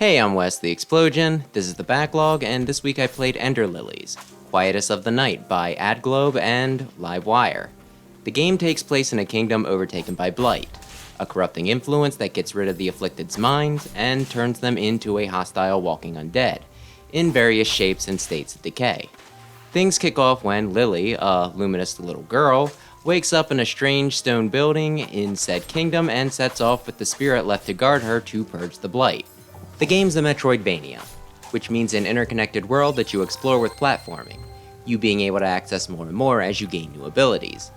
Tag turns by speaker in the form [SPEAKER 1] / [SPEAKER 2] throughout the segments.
[SPEAKER 1] Hey, I'm Wes the Explosion, this is the Backlog, and this week I played Ender Lilies, Quietest of the Night by AdGlobe and Livewire. The game takes place in a kingdom overtaken by Blight, a corrupting influence that gets rid of the afflicted's minds and turns them into a hostile walking undead, in various shapes and states of decay. Things kick off when Lily, a luminous little girl, wakes up in a strange stone building in said kingdom and sets off with the spirit left to guard her to purge the Blight. The game's a Metroidvania, which means an interconnected world that you explore with platforming, you being able to access more and more as you gain new abilities.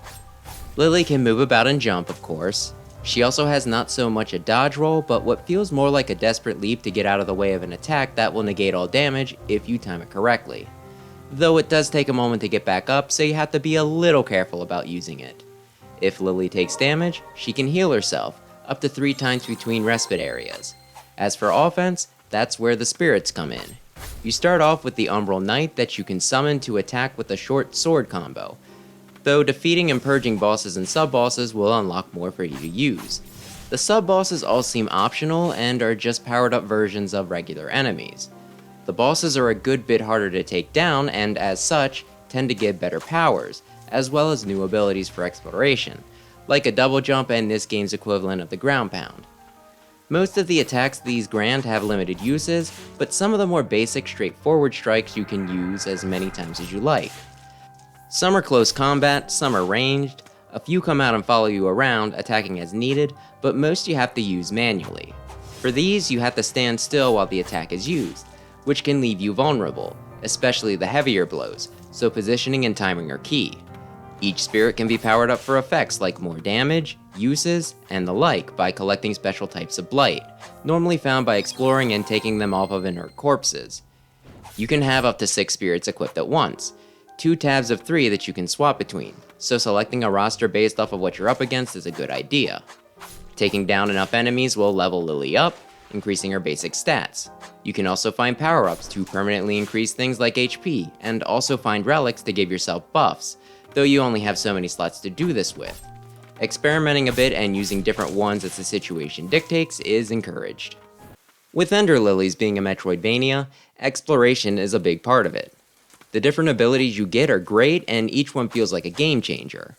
[SPEAKER 1] Lily can move about and jump, of course. She also has not so much a dodge roll, but what feels more like a desperate leap to get out of the way of an attack that will negate all damage if you time it correctly. Though it does take a moment to get back up, so you have to be a little careful about using it. If Lily takes damage, she can heal herself, up to 3 times between respite areas. As for offense, that's where the spirits come in. You start off with the Umbral Knight that you can summon to attack with a short sword combo, though defeating and purging bosses and sub-bosses will unlock more for you to use. The sub-bosses all seem optional and are just powered up versions of regular enemies. The bosses are a good bit harder to take down and as such, tend to give better powers, as well as new abilities for exploration, like a double jump and this game's equivalent of the ground pound. Most of the attacks these grant have limited uses, but some of the more basic straightforward strikes you can use as many times as you like. Some are close combat, some are ranged, a few come out and follow you around, attacking as needed, but most you have to use manually. For these, you have to stand still while the attack is used, which can leave you vulnerable, especially the heavier blows, so positioning and timing are key. Each spirit can be powered up for effects like more damage, uses, and the like by collecting special types of blight, normally found by exploring and taking them off of inert corpses. You can have up to 6 spirits equipped at once, 2 tabs of 3 that you can swap between, so selecting a roster based off of what you're up against is a good idea. Taking down enough enemies will level Lily up, increasing her basic stats. You can also find power-ups to permanently increase things like HP, and also find relics to give yourself buffs, though you only have so many slots to do this with. Experimenting a bit and using different ones as the situation dictates is encouraged. With Ender Lilies being a Metroidvania, exploration is a big part of it. The different abilities you get are great and each one feels like a game changer.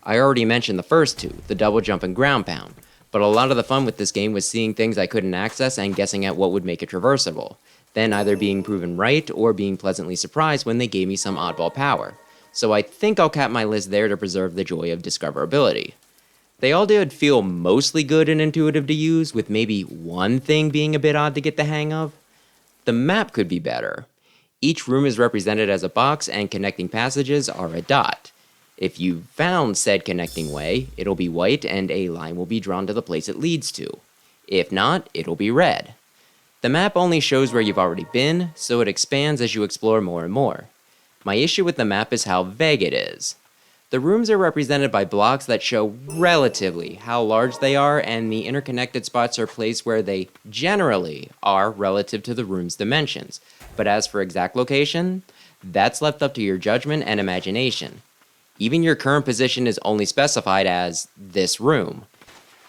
[SPEAKER 1] I already mentioned the first 2, the double jump and ground pound, but a lot of the fun with this game was seeing things I couldn't access and guessing at what would make it traversable, then either being proven right or being pleasantly surprised when they gave me some oddball power. So I think I'll cap my list there to preserve the joy of discoverability. They all did feel mostly good and intuitive to use, with maybe one thing being a bit odd to get the hang of. The map could be better. Each room is represented as a box and connecting passages are a dot. If you've found said connecting way, it'll be white and a line will be drawn to the place it leads to. If not, it'll be red. The map only shows where you've already been, so it expands as you explore more and more. My issue with the map is how vague it is. The rooms are represented by blocks that show relatively how large they are, and the interconnected spots are placed where they generally are relative to the room's dimensions. But as for exact location, that's left up to your judgment and imagination. Even your current position is only specified as this room.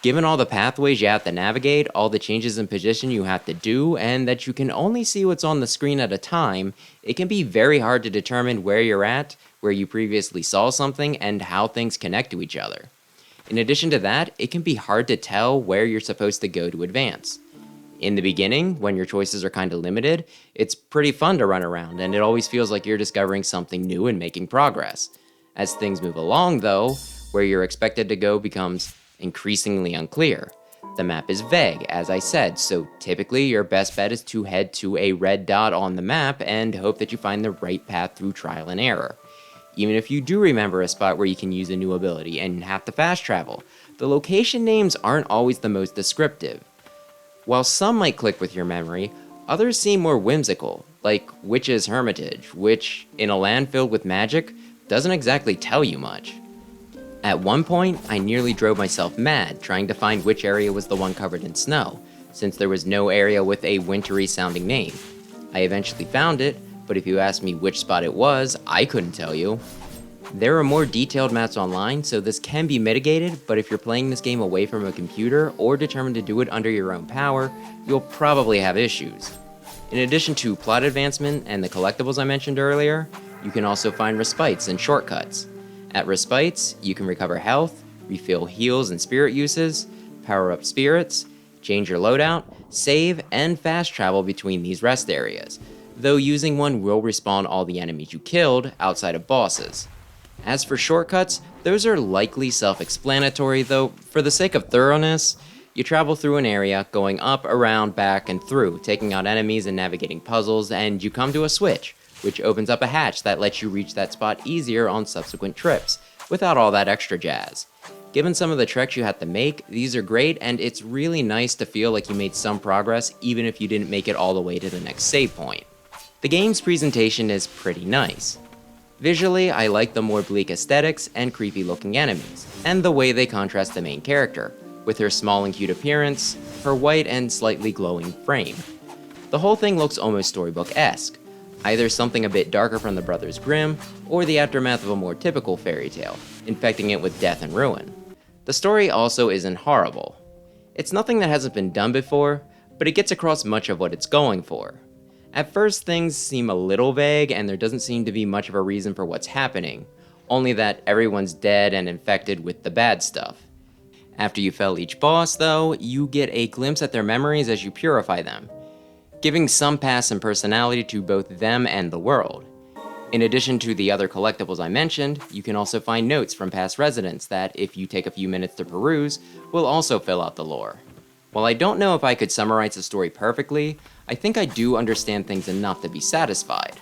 [SPEAKER 1] Given all the pathways you have to navigate, all the changes in position you have to do, and that you can only see what's on the screen at a time, it can be very hard to determine where you're at, where you previously saw something, and how things connect to each other. In addition to that, it can be hard to tell where you're supposed to go to advance. In the beginning, when your choices are kinda limited, it's pretty fun to run around, and it always feels like you're discovering something new and making progress. As things move along, though, where you're expected to go becomes increasingly unclear. The map is vague, as I said, so typically your best bet is to head to a red dot on the map and hope that you find the right path through trial and error. Even if you do remember a spot where you can use a new ability and have to fast travel, the location names aren't always the most descriptive. While some might click with your memory, others seem more whimsical, like Witch's Hermitage, which, in a land filled with magic, doesn't exactly tell you much. At one point, I nearly drove myself mad trying to find which area was the one covered in snow, since there was no area with a wintry sounding name. I eventually found it, but if you asked me which spot it was, I couldn't tell you. There are more detailed maps online, so this can be mitigated, but if you're playing this game away from a computer or determined to do it under your own power, you'll probably have issues. In addition to plot advancement and the collectibles I mentioned earlier, you can also find respites and shortcuts. At respites, you can recover health, refill heals and spirit uses, power up spirits, change your loadout, save, and fast travel between these rest areas, though using one will respawn all the enemies you killed outside of bosses. As for shortcuts, those are likely self-explanatory, though for the sake of thoroughness, you travel through an area, going up, around, back, and through, taking out enemies and navigating puzzles, and you come to a switch, which opens up a hatch that lets you reach that spot easier on subsequent trips, without all that extra jazz. Given some of the treks you had to make, these are great, and it's really nice to feel like you made some progress even if you didn't make it all the way to the next save point. The game's presentation is pretty nice. Visually, I like the more bleak aesthetics and creepy looking enemies, and the way they contrast the main character, with her small and cute appearance, her white and slightly glowing frame. The whole thing looks almost storybook-esque, either something a bit darker from the Brothers Grimm, or the aftermath of a more typical fairy tale, infecting it with death and ruin. The story also isn't horrible. It's nothing that hasn't been done before, but it gets across much of what it's going for. At first, things seem a little vague, and there doesn't seem to be much of a reason for what's happening, only that everyone's dead and infected with the bad stuff. After you fell each boss, though, you get a glimpse at their memories as you purify them, giving some past and personality to both them and the world. In addition to the other collectibles I mentioned, you can also find notes from past residents that, if you take a few minutes to peruse, will also fill out the lore. While I don't know if I could summarize the story perfectly, I think I do understand things enough to be satisfied.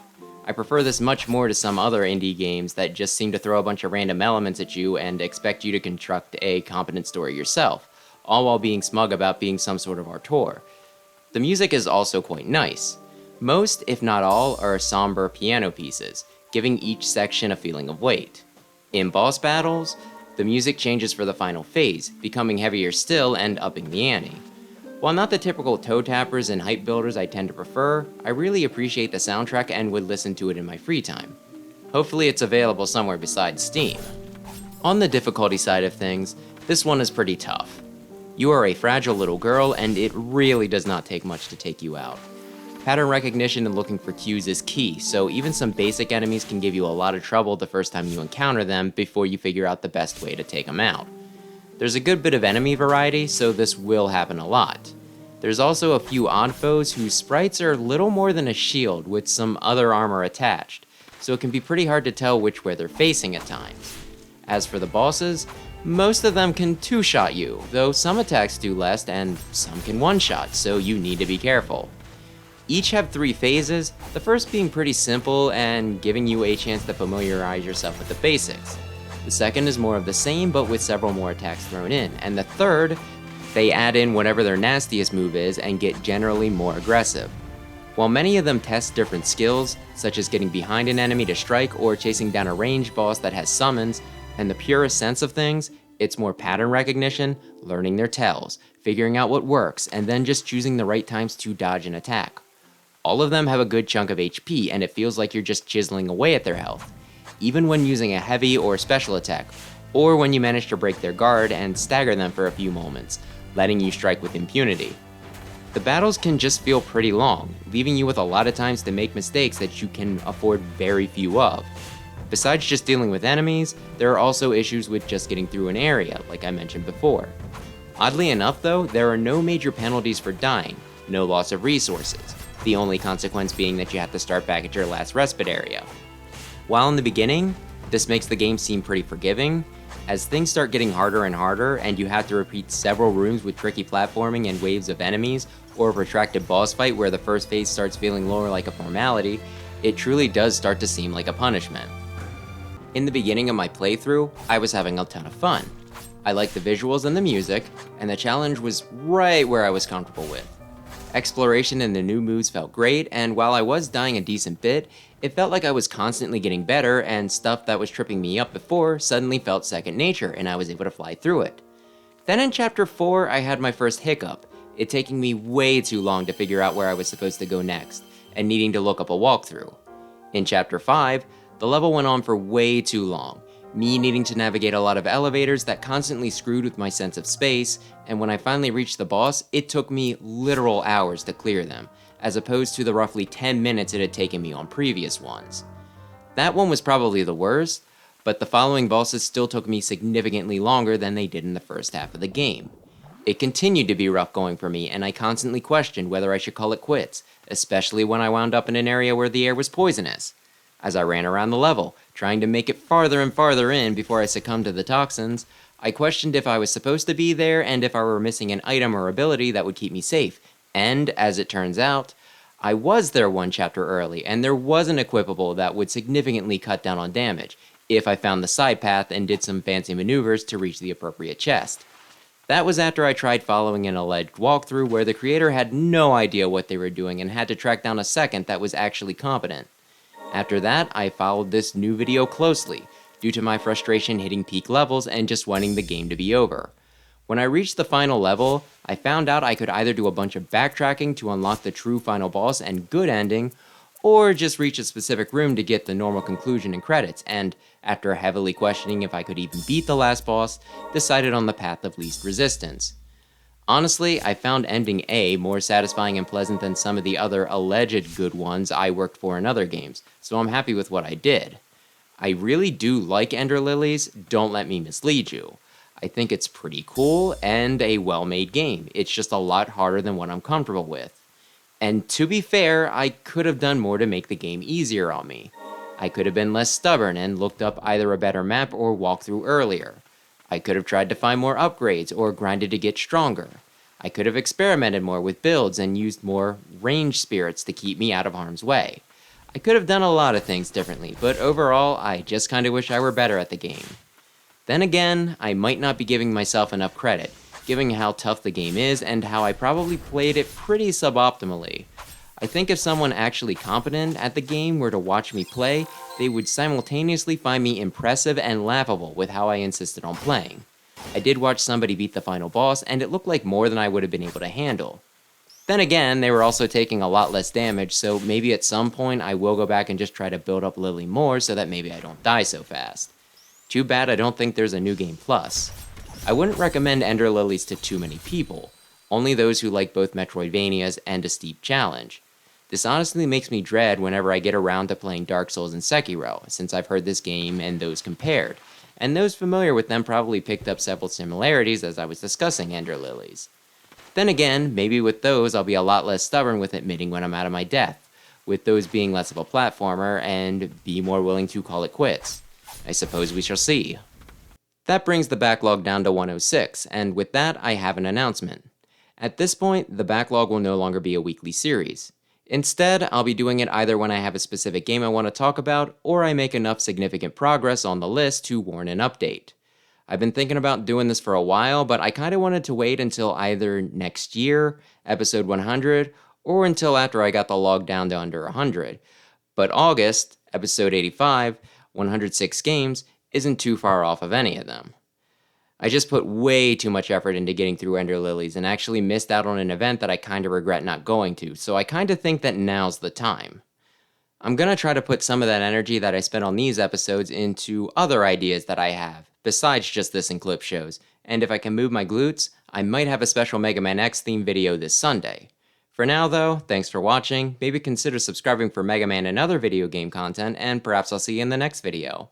[SPEAKER 1] I prefer this much more to some other indie games that just seem to throw a bunch of random elements at you and expect you to construct a competent story yourself, all while being smug about being some sort of auteur. The music is also quite nice. Most, if not all, are somber piano pieces, giving each section a feeling of weight. In boss battles, the music changes for the final phase, becoming heavier still and upping the ante. While not the typical toe tappers and hype builders I tend to prefer, I really appreciate the soundtrack and would listen to it in my free time. Hopefully it's available somewhere besides Steam. On the difficulty side of things, this one is pretty tough. You are a fragile little girl, and it really does not take much to take you out. Pattern recognition and looking for cues is key, so even some basic enemies can give you a lot of trouble the first time you encounter them before you figure out the best way to take them out. There's a good bit of enemy variety, so this will happen a lot. There's also a few odd foes whose sprites are little more than a shield with some other armor attached, so it can be pretty hard to tell which way they're facing at times. As for the bosses, most of them can two-shot you, though some attacks do less and some can one-shot, so you need to be careful. Each have 3 phases, the first being pretty simple and giving you a chance to familiarize yourself with the basics. The second is more of the same but with several more attacks thrown in, and the third, they add in whatever their nastiest move is and get generally more aggressive. While many of them test different skills, such as getting behind an enemy to strike or chasing down a ranged boss that has summons, and the purest sense of things, it's more pattern recognition, learning their tells, figuring out what works, and then just choosing the right times to dodge an attack. All of them have a good chunk of HP, and it feels like you're just chiseling away at their health, even when using a heavy or special attack, or when you manage to break their guard and stagger them for a few moments, letting you strike with impunity. The battles can just feel pretty long, leaving you with a lot of times to make mistakes that you can afford very few of. Besides just dealing with enemies, there are also issues with just getting through an area, like I mentioned before. Oddly enough though, there are no major penalties for dying, no loss of resources, the only consequence being that you have to start back at your last respite area. While in the beginning, this makes the game seem pretty forgiving, as things start getting harder and harder and you have to repeat several rooms with tricky platforming and waves of enemies, or a protracted boss fight where the first phase starts feeling more like a formality, it truly does start to seem like a punishment. In the beginning of my playthrough, I was having a ton of fun. I liked the visuals and the music, and the challenge was right where I was comfortable with. Exploration and the new moves felt great, and while I was dying a decent bit, it felt like I was constantly getting better, and stuff that was tripping me up before suddenly felt second nature, and I was able to fly through it. Then in Chapter 4, I had my first hiccup, it taking me way too long to figure out where I was supposed to go next, and needing to look up a walkthrough. In Chapter 5, The level went on for way too long, me needing to navigate a lot of elevators that constantly screwed with my sense of space, and when I finally reached the boss, it took me literal hours to clear them, as opposed to the roughly 10 minutes it had taken me on previous ones. That one was probably the worst, but the following bosses still took me significantly longer than they did in the first half of the game. It continued to be rough going for me, and I constantly questioned whether I should call it quits, especially when I wound up in an area where the air was poisonous. As I ran around the level, trying to make it farther and farther in before I succumbed to the toxins, I questioned if I was supposed to be there and if I were missing an item or ability that would keep me safe, and, as it turns out, I was there one chapter early, and there was an equipable that would significantly cut down on damage, if I found the side path and did some fancy maneuvers to reach the appropriate chest. That was after I tried following an alleged walkthrough where the creator had no idea what they were doing and had to track down a second that was actually competent. After that, I followed this new video closely, due to my frustration hitting peak levels and just wanting the game to be over. When I reached the final level, I found out I could either do a bunch of backtracking to unlock the true final boss and good ending, or just reach a specific room to get the normal conclusion and credits, and, after heavily questioning if I could even beat the last boss, decided on the path of least resistance. Honestly, I found ending A more satisfying and pleasant than some of the other alleged good ones I worked for in other games, so I'm happy with what I did. I really do like Ender Lilies, don't let me mislead you. I think it's pretty cool and a well-made game, it's just a lot harder than what I'm comfortable with. And to be fair, I could have done more to make the game easier on me. I could have been less stubborn and looked up either a better map or walkthrough earlier. I could have tried to find more upgrades or grinded to get stronger. I could have experimented more with builds and used more range spirits to keep me out of harm's way. I could have done a lot of things differently, but overall, I just kinda wish I were better at the game. Then again, I might not be giving myself enough credit, given how tough the game is and how I probably played it pretty suboptimally. I think if someone actually competent at the game were to watch me play, they would simultaneously find me impressive and laughable with how I insisted on playing. I did watch somebody beat the final boss, and it looked like more than I would have been able to handle. Then again, they were also taking a lot less damage, so maybe at some point I will go back and just try to build up Lily more so that maybe I don't die so fast. Too bad I don't think there's a New Game Plus. I wouldn't recommend Ender Lilies to too many people, only those who like both Metroidvanias and a steep challenge. This honestly makes me dread whenever I get around to playing Dark Souls and Sekiro, since I've heard this game and those compared, and those familiar with them probably picked up several similarities as I was discussing Ender Lilies. Then again, maybe with those I'll be a lot less stubborn with admitting when I'm out of my depth, with those being less of a platformer and be more willing to call it quits. I suppose we shall see. That brings the backlog down to 106, and with that I have an announcement. At this point, the backlog will no longer be a weekly series. Instead, I'll be doing it either when I have a specific game I want to talk about, or I make enough significant progress on the list to warrant an update. I've been thinking about doing this for a while, but I kinda wanted to wait until either next year, episode 100, or until after I got the log down to under 100. But August, episode 85, 106 games, isn't too far off of any of them. I just put way too much effort into getting through Ender Lilies and actually missed out on an event that I kinda regret not going to, so I kinda think that now's the time. I'm gonna try to put some of that energy that I spent on these episodes into other ideas that I have, besides just this and clip shows, and if I can move my glutes, I might have a special Mega Man X themed video this Sunday. For now though, thanks for watching, maybe consider subscribing for Mega Man and other video game content, and perhaps I'll see you in the next video.